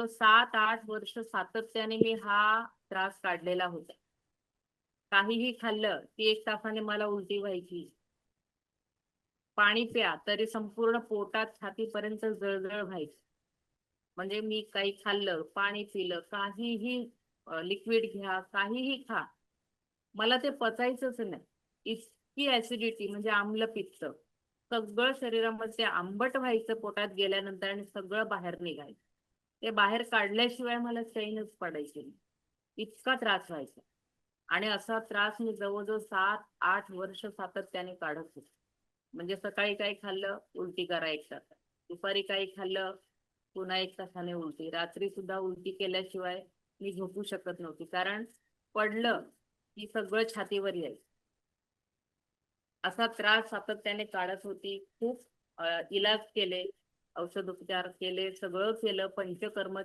जवळजवळ 7-8 वर्ष सातत्याने मी हा त्रास काढलेला होता. काहीही खाल्लं की 1 तासाने मला उलटी व्हायची. पाणी प्या तरी संपूर्ण पोटात छातीपर्यंत जळजळ व्हायची. म्हणजे मी काही खाल्लं, पाणी पिलं, काहीही लिक्विड घ्या, काहीही खा. मला ते पचायचंच नाही. इतकी ऍसिडिटी म्हणजे आम्लपित्त. सगळं शरीरामध्ये आंबट व्हायचं पोटात गेल्यानंतर आणि सगळं बाहेर निघायचं. ते बाहेर काढल्याशिवाय मला चैनच पडायची नाही. इतका त्रास व्हायचा. आणि असा त्रास मी जवळजवळ 7-8 वर्ष सातत्याने काढत होते. म्हणजे सकाळी काही खाल्लं, उलटी करा 1 तासात. दुपारी काही खाल्लं, पुन्हा 1 तासाने उलटी. रात्री सुद्धा उलटी केल्याशिवाय मी झोपू शकत नव्हती. कारण पडलं की सगळं छातीवर यायचं. असा त्रास सातत्याने काढत होती. खूप इलाज केले, औषधोपचार केले, सगळं केलं, पंचकर्म